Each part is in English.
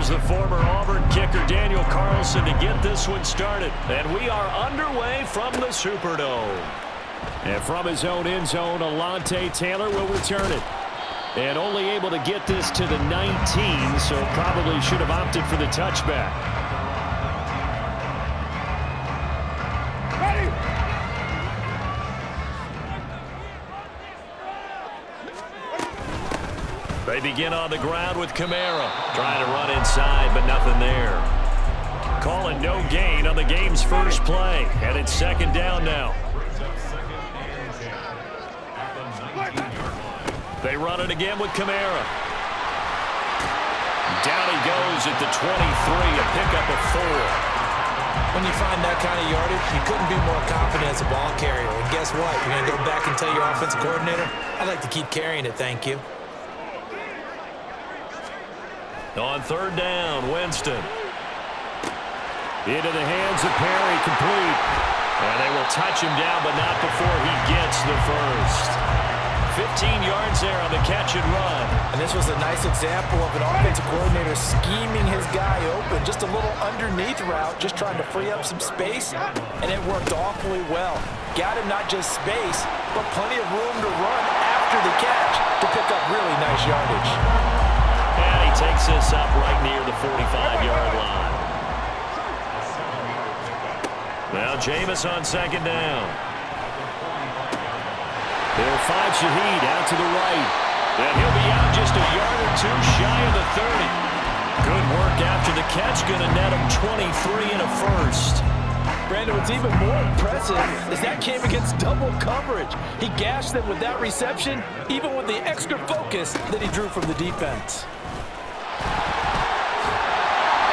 Here's the former Auburn kicker, Daniel Carlson, to get this one started. And we are underway from the Superdome. And from his own end zone, Alontae Taylor will return it. And only able to get this to the 19, so probably should have opted for the touchback. They begin on the ground with Kamara. Trying to run inside, but nothing there. Calling no gain on the game's first play. And it's second down now. They run it again with Kamara. Down he goes at the 23, a pickup of 4. When you find that kind of yardage, you couldn't be more confident as a ball carrier. And guess what? You're going to go back and tell your offensive coordinator, I'd like to keep carrying it, thank you. On third down, Winston. Into the hands of Perry, complete. And they will touch him down, but not before he gets the first. 15 yards there on the catch and run. And this was a nice example of an offensive coordinator scheming his guy open. Just a little underneath route, just trying to free up some space, and it worked awfully well. Got him not just space, but plenty of room to run after the catch to pick up really nice yardage. And he takes this up right near the 45-yard line. Now Jameis on second down. They'll find Shaheed out to the right. And he'll be out just a yard or two shy of the 30. Good work after the catch. Going to net him 23 and a first. Brandon, what's even more impressive is that came against double coverage. He gashed them with that reception, even with the extra focus that he drew from the defense.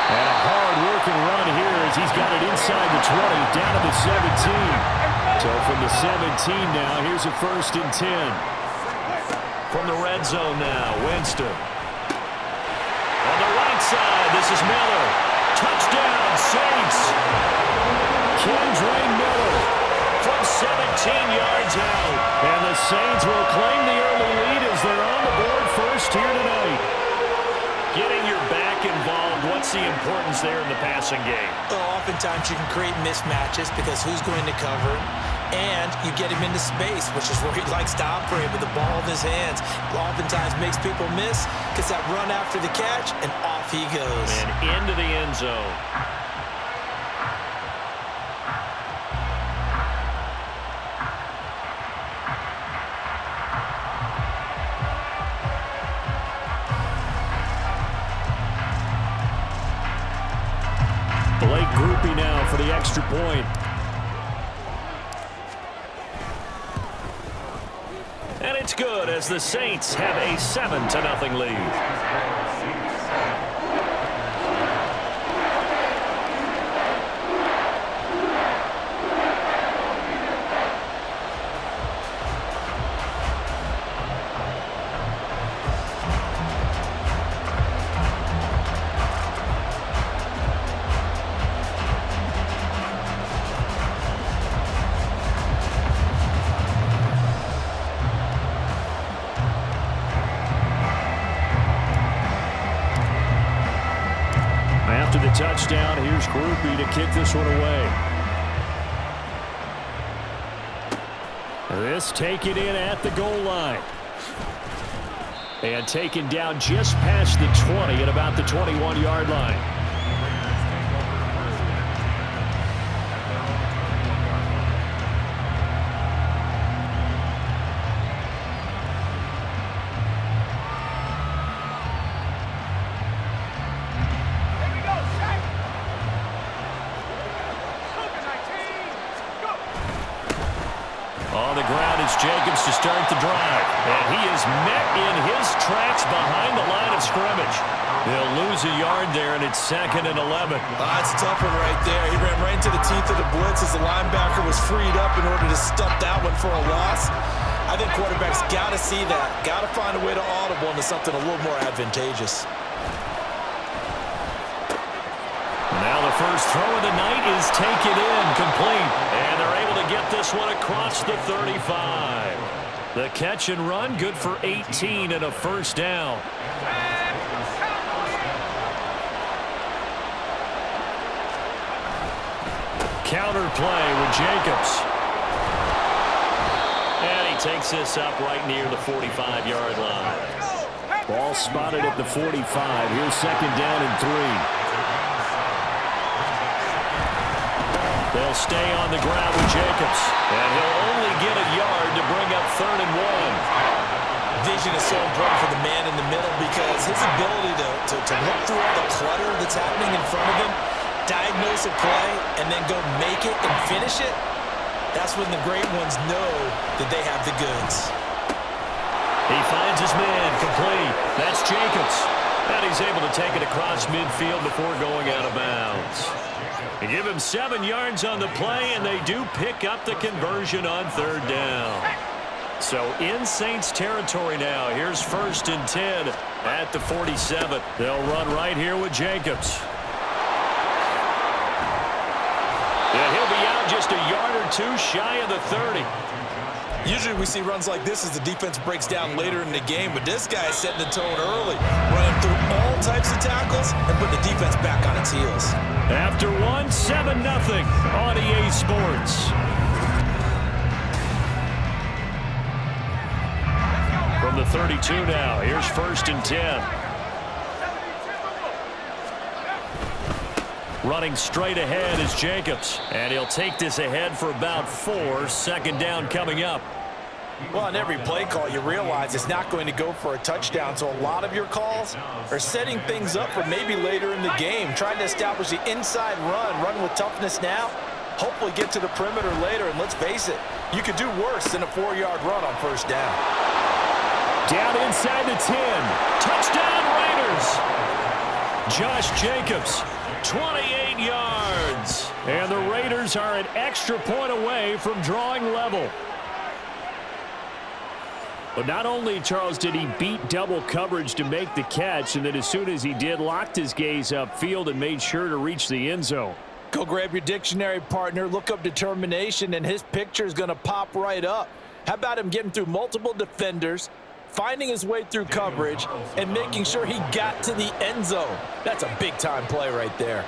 And a hard-working run here as he's got it inside the 20, down to the 17. So from the 17 now, here's a 1st and 10. From the red zone now, Winston. On the right side, this is Miller. Touchdown, Saints. Kendra Miller from 17 yards out. And the Saints will claim the early lead as they're on the board first here tonight. Getting your back involved, what's the importance there in the passing game? Well, oftentimes you can create mismatches because who's going to cover, and you get him into space, which is where he likes to operate with the ball in his hands. Oftentimes makes people miss, gets that run after the catch, and off he goes. And into the end zone. Blake Groupie now for the extra point. And it's good as the Saints have a 7-0 lead. After the touchdown, here's Groupie to kick this one away. This taken in at the goal line. And taken down just past the 20 at about the 21-yard line. On the ground, it's Jacobs to start the drive. And he is met in his tracks behind the line of scrimmage. They'll lose a yard there, and it's 2nd and 11. That's a tough one right there. He ran right into the teeth of the blitz as the linebacker was freed up in order to stuff that one for a loss. I think quarterbacks got to see that. Got to find a way to audible into something a little more advantageous. Now the first throw of the night is taken in, complete. And they're able to get this one across the 35. The catch and run, good for 18 and a first down. Counter play with Jacobs. And he takes this up right near the 45-yard line. Ball spotted at the 45. Here's second down and 3. They'll stay on the ground with Jacobs. And he'll only get a yard to bring up 3rd and 1. Vision is so important for the man in the middle because his ability to look through all the clutter that's happening in front of him, diagnose a play, and then go make it and finish it, that's when the great ones know that they have the goods. He finds his man complete. That's Jacobs. And he's able to take it across midfield before going out of bounds. They give him 7 yards on the play, and they do pick up the conversion on 3rd down. So in Saints territory now. Here's 1st and 10 at the 47. They'll run right here with Jacobs. And he'll be out just a yard or 2 shy of the 30. Usually we see runs like this as the defense breaks down later in the game, but this guy is setting the tone early, running through all types of tackles and putting the defense back on its heels. After 1, 7-0 on EA Sports. From the 32 now, here's 1st and 10. Running straight ahead is Jacobs, and he'll take this ahead for about 4. Second down coming up. Well, on every play call, you realize it's not going to go for a touchdown, so a lot of your calls are setting things up for maybe later in the game, trying to establish the inside run with toughness now, hopefully get to the perimeter later, and let's face it, you could do worse than a 4-yard run on 1st down. Down inside the 10. Touchdown Raiders. Josh Jacobs, 28 yards. And the Raiders are an extra point away from drawing level. But not only, Charles, did he beat double coverage to make the catch, and then as soon as he did, locked his gaze upfield and made sure to reach the end zone. Go grab your dictionary, partner, look up determination, and his picture is going to pop right up. How about him getting through multiple defenders, finding his way through coverage, and making sure he got to the end zone? That's a big-time play right there.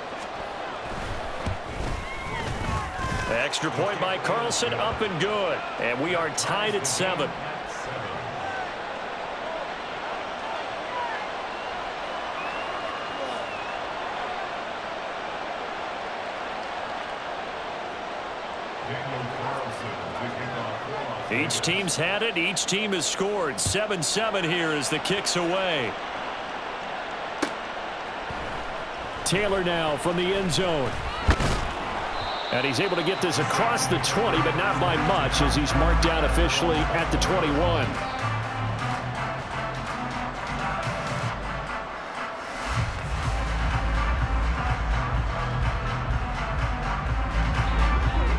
Extra point by Carlson, up and good. And we are tied at 7. Each team's had it. Each team has scored. 7-7 here as the kick's away. Taylor now from the end zone. And he's able to get this across the 20, but not by much as he's marked down officially at the 21.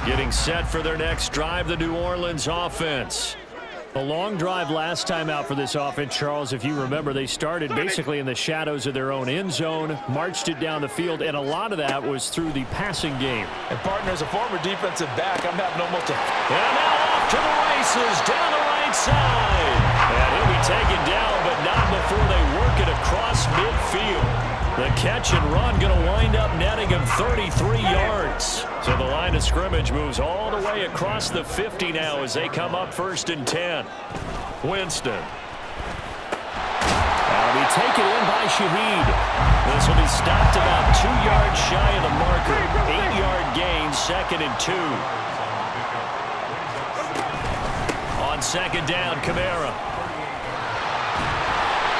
Getting set for their next drive, the New Orleans offense. A long drive last time out for this offense, Charles. If you remember, they started basically in the shadows of their own end zone, marched it down the field, and a lot of that was through the passing game. And, partner, as a former defensive back, I'm having almost a... And now off to the races, down the right side. And he'll be taken down, but not before they work it across midfield. The catch and run going to wind up netting him 33 yards. So the line of scrimmage moves all the way across the 50 now as they come up 1st and 10. Winston. That'll be taken in by Shaheed. This will be stopped about 2 yards shy of the marker. 8-yard gain, 2nd and 2. On 2nd down, Kamara.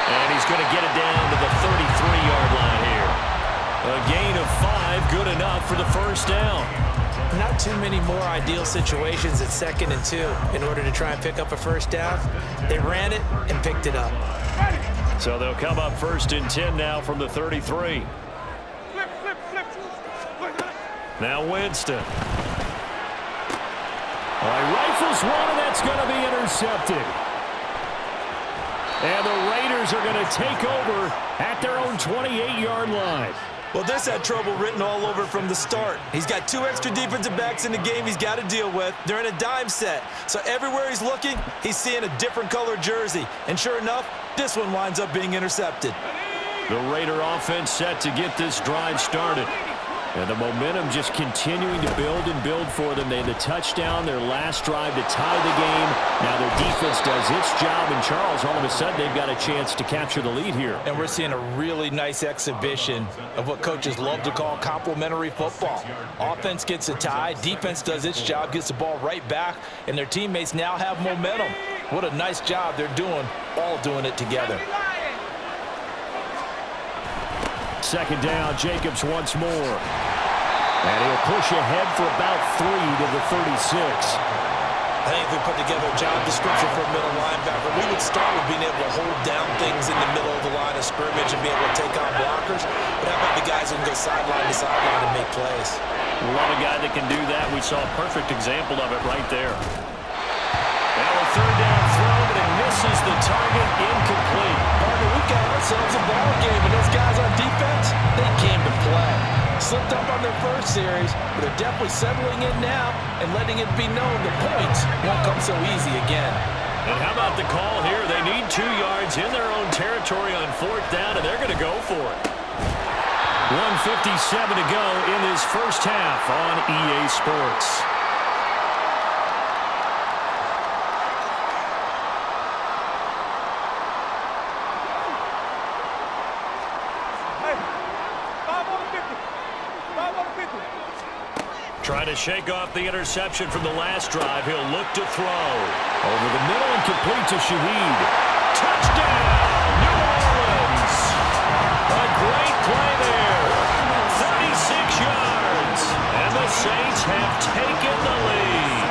And he's going to get it down to the 33-yard line here. A gain of 5, good enough for the 1st down. Not too many more ideal situations at 2nd and 2 in order to try and pick up a 1st down. They ran it and picked it up. So they'll come up 1st and 10 now from the 33. Now Winston. All right, rifles one, and that's going to be intercepted. And the Raiders are going to take over at their own 28-yard line. Well, this had trouble written all over from the start. He's got 2 extra defensive backs in the game he's got to deal with. They're in a dime set. So everywhere he's looking, he's seeing a different color jersey. And sure enough, this one winds up being intercepted. The Raider offense set to get this drive started. And the momentum just continuing to build and build for them. They had the touchdown, their last drive to tie the game. Now their defense does its job, and Charles, all of a sudden, they've got a chance to capture the lead here. And we're seeing a really nice exhibition of what coaches love to call complementary football. Offense gets a tie, defense does its job, gets the ball right back, and their teammates now have momentum. What a nice job they're doing, all doing it together. Second down, Jacobs once more. And he'll push ahead for about 3 to the 36. I think if we put together a job description for a middle linebacker, we would start with being able to hold down things in the middle of the line of scrimmage and be able to take on blockers. But how about the guys who can go sideline to sideline and make plays? We love a guy that can do that. We saw a perfect example of it right there. Now a third down throw, but it misses the target, incomplete. Partner, we've got ourselves a ball game, and those guys on defense, they came to play. Slipped up on their first series, but they're definitely settling in now and letting it be known the points won't come so easy again. And how about the call here? They need 2 yards in their own territory on fourth down, and they're going to go for it. 1:57 to go in this first half on EA Sports. Trying to shake off the interception from the last drive. He'll look to throw. Over the middle and complete to Shaheed. Touchdown, New Orleans. A great play there. 36 yards. And the Saints have taken the lead.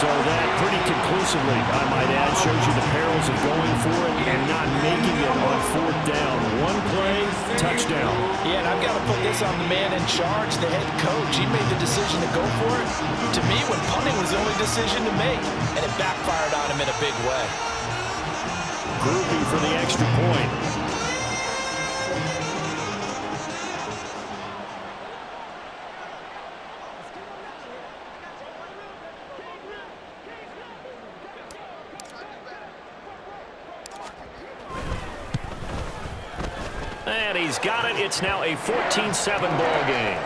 So that pretty conclusively, I might add, shows you the perils of going for it and not making it on fourth down. One play, touchdown. Yeah, and I've got to put this on the man in charge, the head coach. He made the decision to go for it. To me, when punting was the only decision to make, and it backfired on him in a big way. Groupie for the extra point. And he's got it. It's now a 14-7 ball game.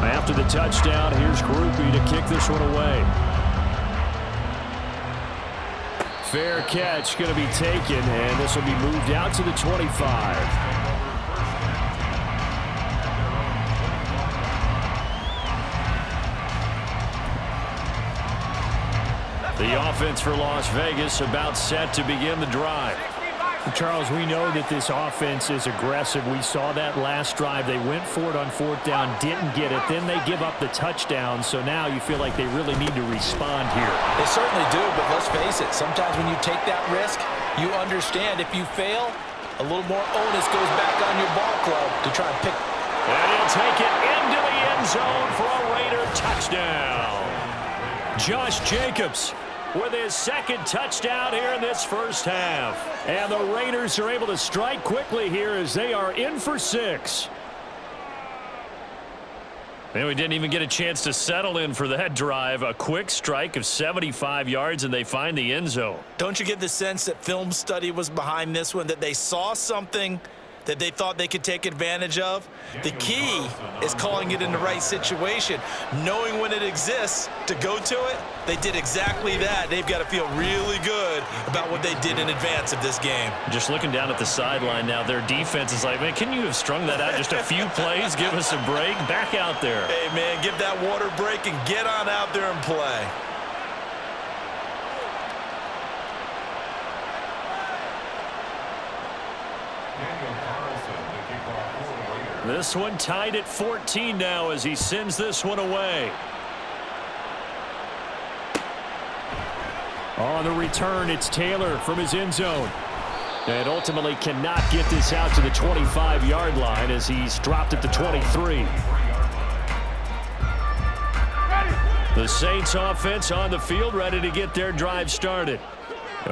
After the touchdown, here's Groupie to kick this one away. Fair catch going to be taken, and this will be moved out to the 25. The offense for Las Vegas about set to begin the drive. Charles, we know that this offense is aggressive. We saw that last drive. They went for it on fourth down, didn't get it. Then they give up the touchdown. So now you feel like they really need to respond here. They certainly do, but let's face it. Sometimes when you take that risk, you understand if you fail, a little more onus goes back on your ball club to try and pick. And he'll take it into the end zone for a Raider touchdown. Josh Jacobs with his second touchdown here in this first half. And the Raiders are able to strike quickly here as they are in for 6. And we didn't even get a chance to settle in for that drive. A quick strike of 75 yards, and they find the end zone. Don't you get the sense that film study was behind this one, that they saw something that they thought they could take advantage of? The key is calling it in the right situation, knowing when it exists to go to it. They did exactly that. They've got to feel really good about what they did in advance of this game. Just looking down at the sideline now, their defense is like, man, can you have strung that out just a few plays? Give us a break. Back out there. Hey, man, give that water break and get on out there and play. This one tied at 14 now as he sends this one away. On the return, it's Taylor from his end zone. And ultimately cannot get this out to the 25-yard line as he's dropped at the 23. The Saints offense on the field ready to get their drive started.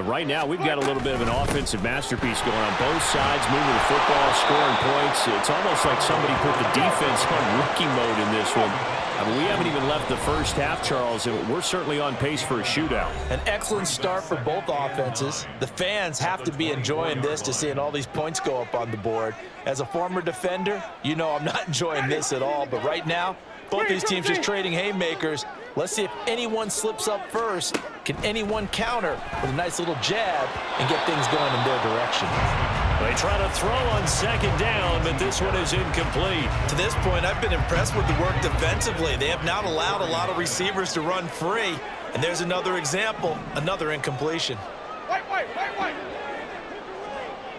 Right now, we've got a little bit of an offensive masterpiece going on both sides, moving the football, scoring points. It's almost like somebody put the defense on rookie mode in this one. I mean, we haven't even left the first half, Charles, and we're certainly on pace for a shootout. An excellent start for both offenses. The fans have to be enjoying this to seeing all these points go up on the board. As a former defender, you know I'm not enjoying this at all, but right now, both these teams just trading haymakers. Let's see if anyone slips up first. Can anyone counter with a nice little jab and get things going in their direction? They try to throw on second down, but this one is incomplete. To this point, I've been impressed with the work defensively. They have not allowed a lot of receivers to run free. And there's another example, another incompletion. Wait.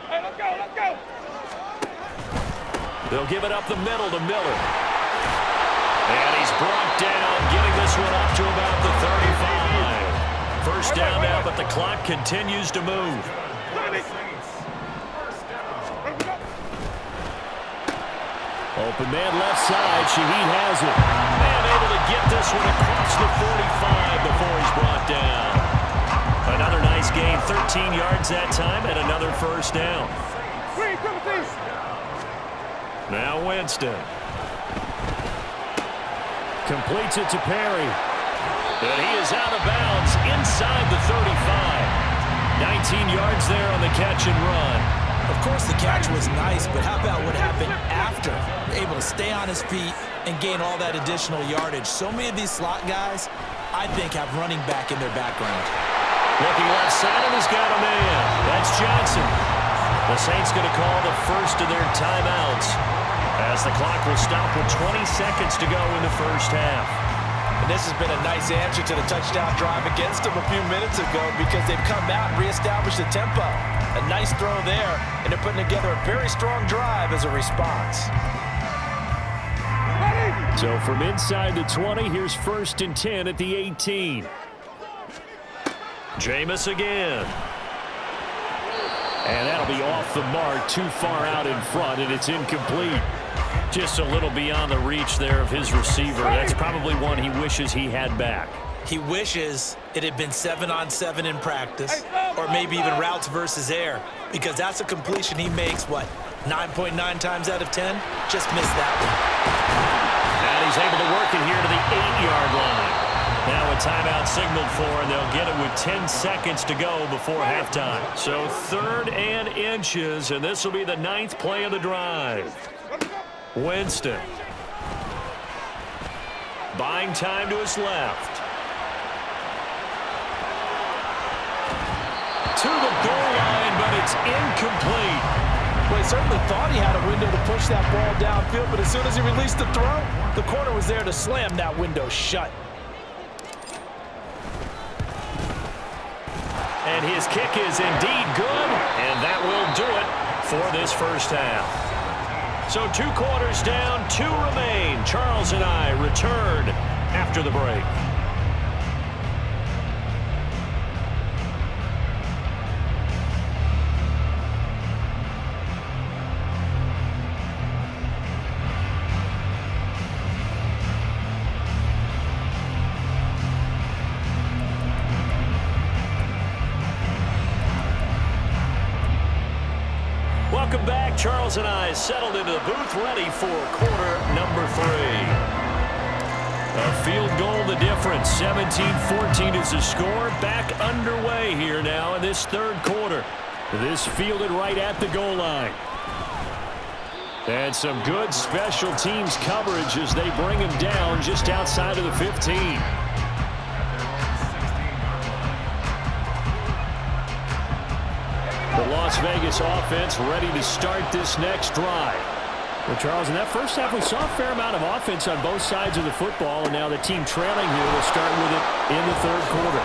Hey, let's go. They'll give it up the middle to Miller. And he's brought down, getting this one up to about the 35. First down now, but the clock continues to move. Open man left side. Shaheed has it. And able to get this one across the 45 before he's brought down. Another nice gain, 13 yards that time, and another first down. Now Winston. Completes it to Perry. And he is out of bounds inside the 35. 19 yards there on the catch and run. Of course, the catch was nice, but how about what happened after? Able to stay on his feet and gain all that additional yardage. So many of these slot guys, I think, have running back in their background. Looking left side, and he's got a man. That's Johnson. The Saints going to call the first of their timeouts as the clock will stop with 20 seconds to go in the first half. And this has been a nice answer to the touchdown drive against them a few minutes ago because they've come out and reestablished the tempo. A nice throw there, and they're putting together a very strong drive as a response. So from inside the 20, here's 1st and 10 at the 18. Jameis again. And that'll be off the mark, too far out in front, and it's incomplete. Just a little beyond the reach there of his receiver. That's probably one he wishes he had back. He wishes it had been 7-on-7 in practice, or maybe even routes versus air, because that's a completion he makes, 9.9 times out of 10? Just missed that one. And he's able to work it here to the 8-yard line. Now a timeout signaled for, and they'll get it with 10 seconds to go before halftime. So 3rd and inches, and this will be the 9th play of the drive. Winston. Buying time to his left. To the goal line, but it's incomplete. Well, he certainly thought he had a window to push that ball downfield, but as soon as he released the throw, the corner was there to slam that window shut. And his kick is indeed good, and that will do it for this first half. So 2 quarters down, 2 remain. Charles and I return after the break. Welcome back. Charles and I settled into the booth, ready for quarter number 3. A field goal the difference. 17-14 is the score. Back underway here now in this 3rd quarter. This fielded right at the goal line. And some good special teams coverage as they bring him down just outside of the 15. The Las Vegas offense ready to start this next drive. Well, Charles, in that first half, we saw a fair amount of offense on both sides of the football, and now the team trailing here will start with it in the 3rd quarter.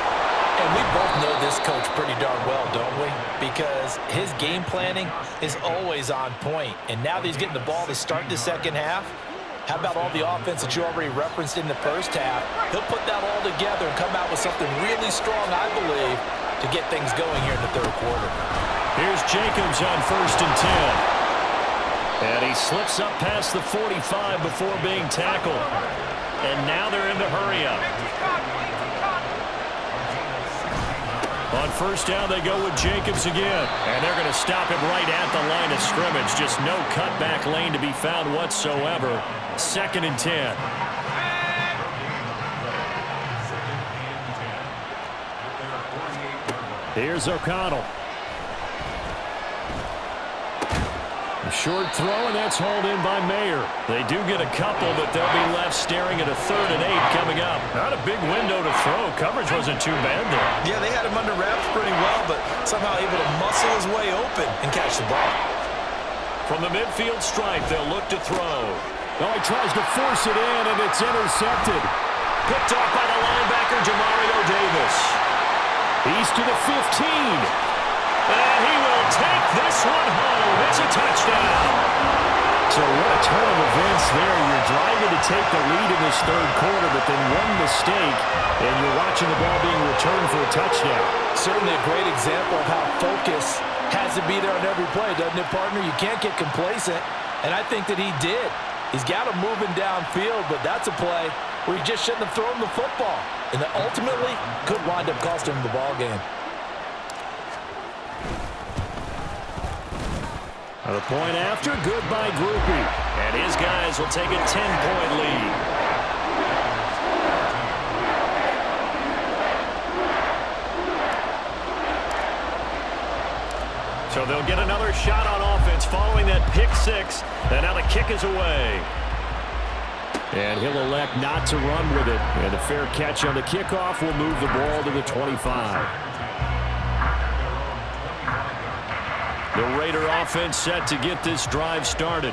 And we both know this coach pretty darn well, don't we? Because his game planning is always on point. And now that he's getting the ball to start the 2nd half, how about all the offense that you already referenced in the first half? He'll put that all together and come out with something really strong, I believe, to get things going here in the 3rd quarter. Here's Jacobs on 1st and 10. And he slips up past the 45 before being tackled. And now they're in the hurry up. On first down, they go with Jacobs again. And they're going to stop him right at the line of scrimmage. Just no cutback lane to be found whatsoever. 2nd and 10. Here's O'Connell. A short throw, and that's hauled in by Mayer. They do get a couple, but they'll be left staring at a 3rd and 8 coming up. Not a big window to throw. Coverage wasn't too bad there. Yeah, they had him under wraps pretty well, but somehow able to muscle his way open and catch the ball. From the midfield stripe, they'll look to throw. Oh, he tries to force it in, and it's intercepted. Picked off by the linebacker, Jamario Davis. He's to the 15. And he will take this one home. It's a touchdown. So what a turn of events there. You're driving to take the lead in this 3rd quarter, but then one mistake, and you're watching the ball being returned for a touchdown. Certainly a great example of how focus has to be there on every play, doesn't it, partner? You can't get complacent, and I think that he did. He's got him moving downfield, but that's a play where he just shouldn't have thrown the football, and that ultimately could wind up costing him the ball game. The point after, good by Groupie. And his guys will take a 10-point lead. So they'll get another shot on offense following that pick 6. And now the kick is away. And he'll elect not to run with it. And a fair catch on the kickoff will move the ball to the 25. The Raider offense set to get this drive started.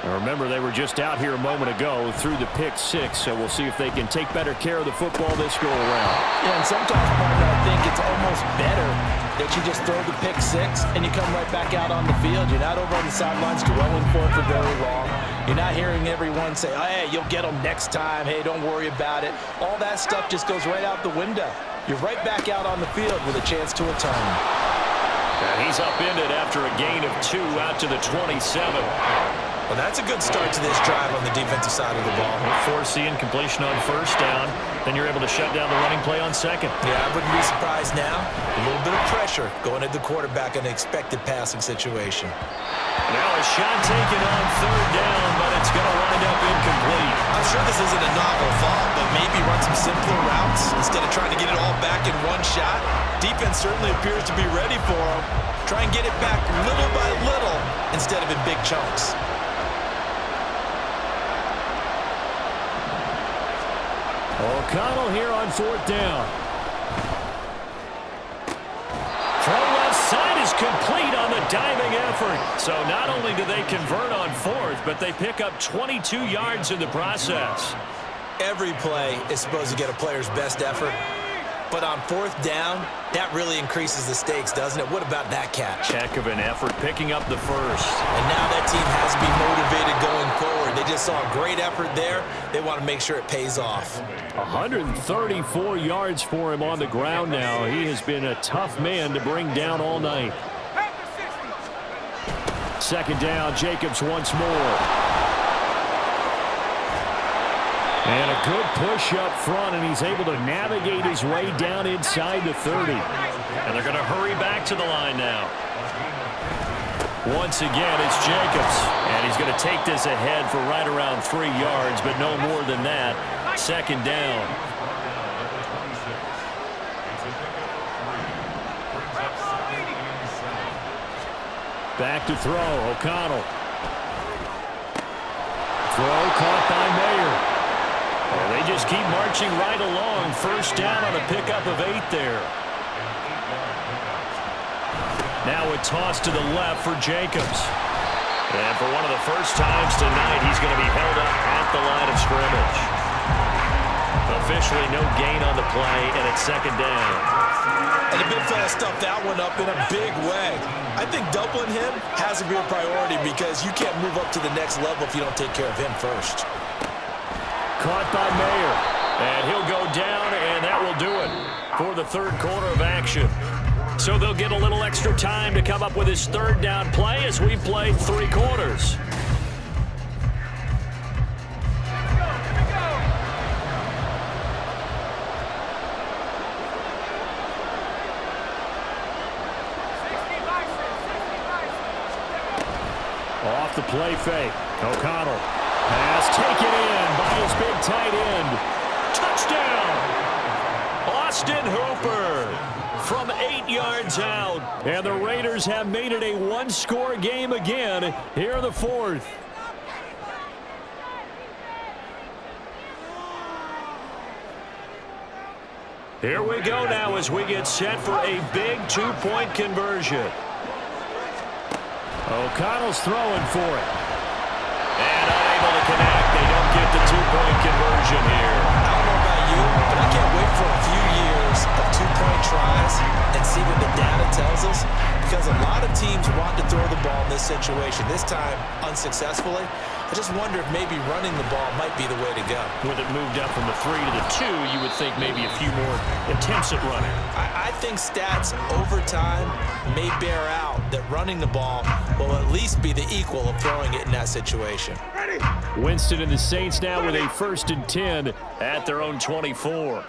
Now remember, they were just out here a moment ago through the pick 6, so we'll see if they can take better care of the football this go-around. Yeah, and sometimes, partner, I think it's almost better that you just throw the pick 6 and you come right back out on the field. You're not over on the sidelines dwelling for it for very long. You're not hearing everyone say, oh, hey, you'll get them next time. Hey, don't worry about it. All that stuff just goes right out the window. You're right back out on the field with a chance to atone. And he's upended after a gain of 2 out to the 27. Well, that's a good start to this drive on the defensive side of the ball. Force the incompletion on first down. Then you're able to shut down the running play on second. Yeah, I wouldn't be surprised now. A little bit of pressure going at the quarterback in an expected passing situation. Now a shot taken on 3rd down, but it's going to wind up incomplete. I'm sure this isn't a novel thought, but maybe run some simpler routes instead of trying to get it all back in one shot. Defense certainly appears to be ready for him. Try and get it back little by little instead of in big chunks. O'Connell here on 4th down. Throw left side is complete on the diving effort. So not only do they convert on 4th, but they pick up 22 yards in the process. Every play is supposed to get a player's best effort. But on 4th down, that really increases the stakes, doesn't it? What about that catch? Heck of an effort picking up the first. And now that team has to be motivated going forward. They just saw a great effort there. They want to make sure it pays off. 134 yards for him on the ground now. He has been a tough man to bring down all night. 2nd down, Jacobs once more. And a good push up front, and he's able to navigate his way down inside the 30. And they're going to hurry back to the line now. Once again, it's Jacobs. And he's going to take this ahead for right around 3 yards, but no more than that. 2nd down. Back to throw, O'Connell. Throw caught by Mayer. Well, they just keep marching right along. First down on a pickup of 8 there. Now a toss to the left for Jacobs. And for one of the first times tonight, he's going to be held up at the line of scrimmage. Officially no gain on the play, and it's 2nd down. And the big fella stuffed that one up in a big way. I think doubling him has to be a priority because you can't move up to the next level if you don't take care of him first. Caught by Mayer. And he'll go down, and that will do it for the 3rd quarter of action. So they'll get a little extra time to come up with his 3rd down play as we play 3 quarters. play fake. O'Connell. Pass taken in by his big tight end. Touchdown! Austin Hooper from 8 yards out. And the Raiders have made it a one-score game again here in the fourth. Here we go now as we get set for a big two-point conversion. O'Connell's throwing for it. And unable to connect. They don't get the two-point conversion here. I don't know about you, but I can't wait for a few years of two-point tries and see what the data tells us. Because a lot of teams want to throw the ball in this situation. This time, unsuccessfully. I just wonder if maybe running the ball might be the way to go. With it moved up from the 3 to the 2, you would think maybe a few more attempts at running. I think stats over time may bear out that running the ball will at least be the equal of throwing it in that situation. Winston and the Saints now with a 1st and 10 at their own 24.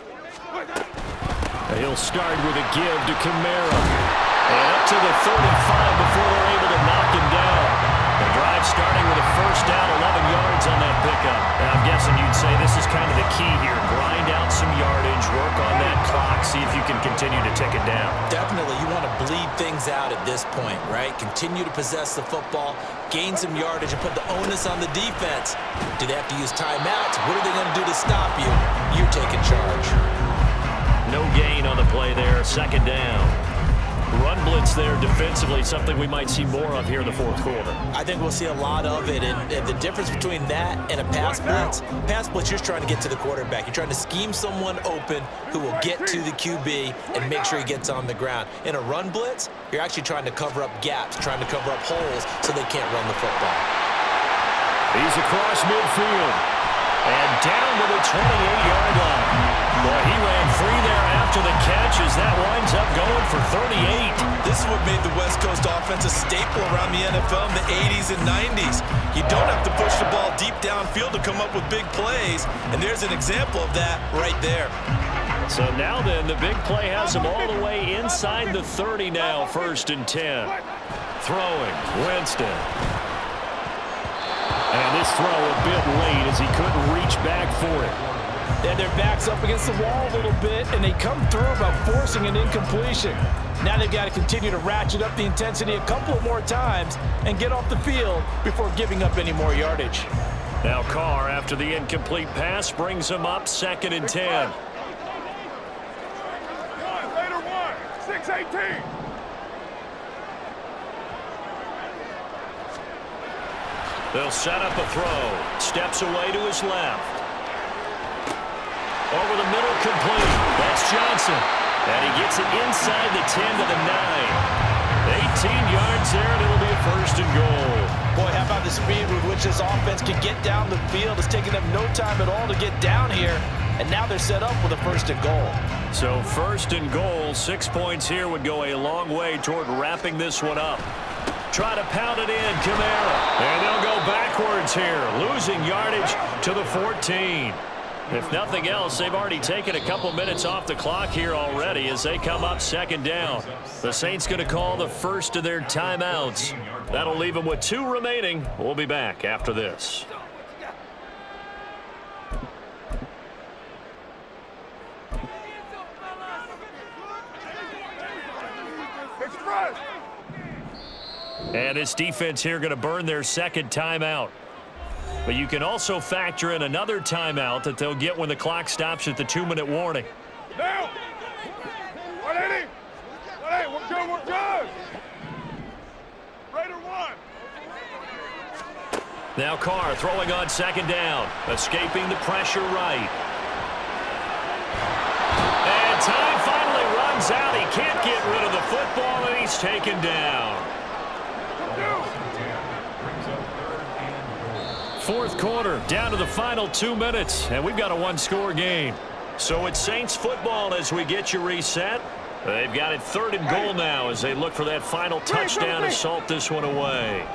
He'll start with a give to Kamara. And up to the 35 before they're able to knock him down. The drive starting with a first down, 11 yards on that pickup. And I'm guessing you'd say this is kind of the key here. Grind out some yardage, work on that clock, see if you can continue to tick it down. Definitely, you want to bleed things out at this point, right? Continue to possess the football, gain some yardage, and put the onus on the defense. Do they have to use timeouts? What are they going to do to stop you? You're taking charge. No gain on the play there, 2nd down. Run blitz there defensively, something we might see more of here in the 4th quarter. I think we'll see a lot of it, and the difference between that and a pass blitz, you're just trying to get to the quarterback. You're trying to scheme someone open who will get to the QB and make sure he gets on the ground. In a run blitz, you're actually trying to cover up gaps, trying to cover up holes so they can't run the football. He's across midfield and down to the 28-yard line. Well, he ran free there after the catch as that winds up going for 38. This is what made the West Coast offense a staple around the NFL in the 80s and 90s. You don't have to push the ball deep downfield to come up with big plays, and there's an example of that right there. So now then, the big play has him all the way inside the 30 now, 1st and 10. Throwing, Winston. And this throw a bit late as he couldn't reach back for it. And their back's up against the wall a little bit, and they come through by forcing an incompletion. Now they've got to continue to ratchet up the intensity a couple of more times and get off the field before giving up any more yardage. Now Carr, after the incomplete pass, brings him up 2nd and 10. Later 6-18. They'll set up a throw. Steps away to his left. Over the middle, complete. That's Johnson. And he gets it inside the 10 to the 9. 18 yards there, and it'll be a 1st and goal. Boy, how about the speed with which this offense can get down the field? It's taking them no time at all to get down here. And now they're set up with a 1st and goal. So 1st and goal, 6 points here would go a long way toward wrapping this one up. Try to pound it in, Kamara. And they'll go backwards here, losing yardage to the 14. If nothing else, they've already taken a couple minutes off the clock here already as they come up 2nd down. The Saints going to call the first of their timeouts. That'll leave them with 2 remaining. We'll be back after this. And this defense here going to burn their 2nd timeout. But you can also factor in another timeout that they'll get when the clock stops at the 2-minute warning. Now! 180! 180, we're good! Raider 1! Now Carr throwing on 2nd down. Escaping the pressure right. And time finally runs out. He can't get rid of the football, and he's taken down. 4th quarter, down to the final 2 minutes, and we've got a one-score game. So it's Saints football as we get you reset. They've got it 3rd and goal now as they look for that final touchdown to salt this one away.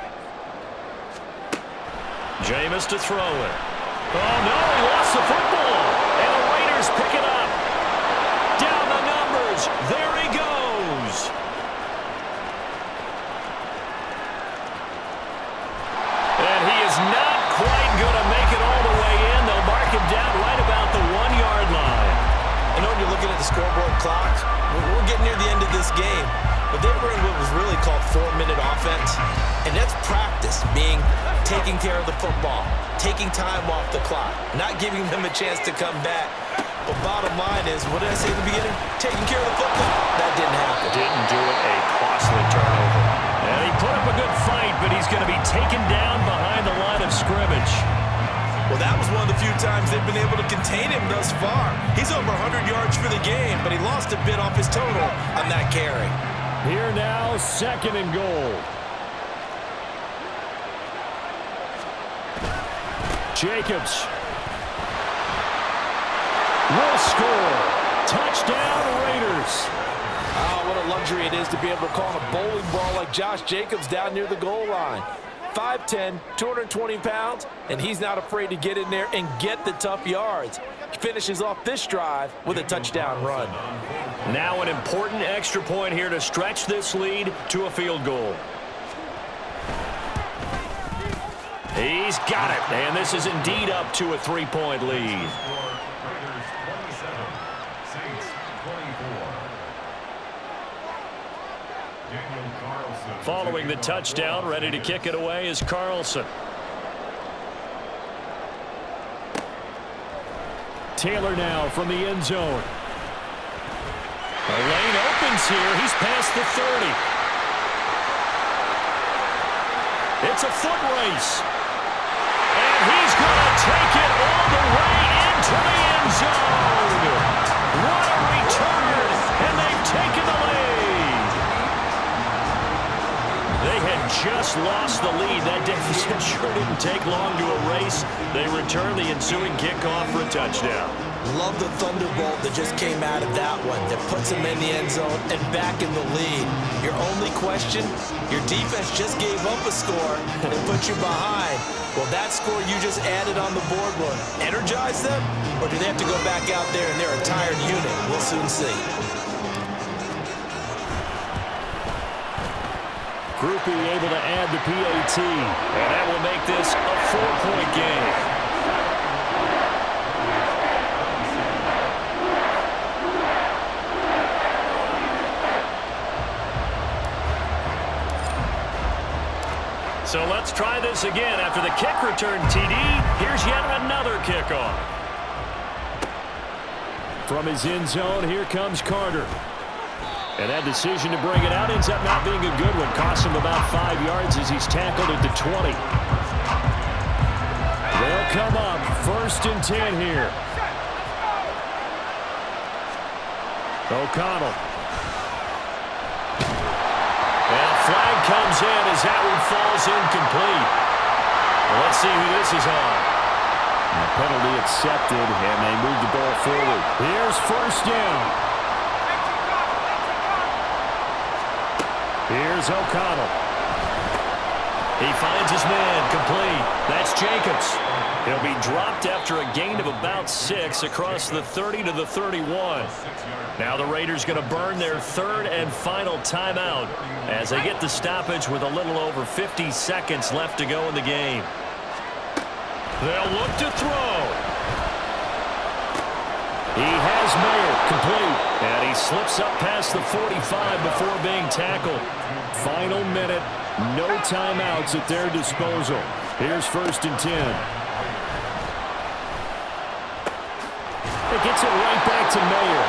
Jameis to throw it. Oh, no, he lost the football. And the Raiders pick it up. Down the numbers. There he goes. 4-minute offense, and that's practice, meaning taking care of the football, taking time off the clock, not giving them a chance to come back. But bottom line is, what did I say at the beginning? Taking care of the football. That didn't happen. Didn't do it. A costly turnover. And he put up a good fight, but he's going to be taken down behind the line of scrimmage. Well, that was one of the few times they've been able to contain him thus far. He's over 100 yards for the game, but he lost a bit off his total on that carry. Here now, 2nd and goal. Jacobs will score. Touchdown, Raiders. Oh, what a luxury it is to be able to call a bowling ball like Josh Jacobs down near the goal line. 5'10", 220 pounds, and he's not afraid to get in there and get the tough yards. He finishes off this drive with a touchdown run. Now an important extra point here to stretch this lead to a field goal. He's got it, and this is indeed up to a 3-point lead. Following the touchdown, ready to kick it away is Carlson. Taylor now from the end zone. The lane opens here. He's past the 30. It's a foot race. And he's going to take it all the way into the end zone. What a return, and they've taken the lead. They had just lost the lead. That deficit sure didn't take long to erase. They return the ensuing kickoff for a touchdown. Love the thunderbolt that just came out of that one that puts him in the end zone and back in the lead. Your only question, your defense just gave up a score and put you behind. Well, that score you just added on the board will energize them, or do they have to go back out there and they're a tired unit? We'll soon see. Groupie able to add the PAT, and that will make this a 4-point game. So let's try this again. After the kick return TD, here's yet another kickoff. From his end zone, here comes Carter. And that decision to bring it out ends up not being a good one. Costs him about 5 yards as he's tackled at the 20. They'll come up 1st and 10 here. O'Connell. And a flag comes in as that one falls incomplete. Well, let's see who this is on. And the penalty accepted, and they move the ball forward. Here's 1st down. Here's O'Connell. He finds his man, complete. That's Jacobs. He'll be dropped after a gain of about 6 across the 30 to the 31. Now the Raiders going to burn their 3rd and final timeout as they get the stoppage with a little over 50 seconds left to go in the game. They'll look to throw. He has Mayer, complete, and he slips up past the 45 before being tackled. Final minute, no timeouts at their disposal. Here's 1st and 10. It gets it right back to Mayer.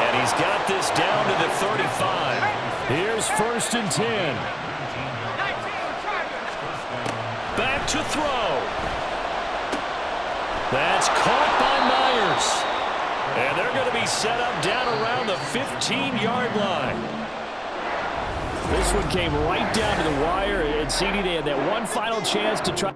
And he's got this down to the 35. Here's 1st and 10. Back to throw. That's caught by Myers. And they're going to be set up down around the 15-yard line. This one came right down to the wire, and CD, they had that one final chance to try.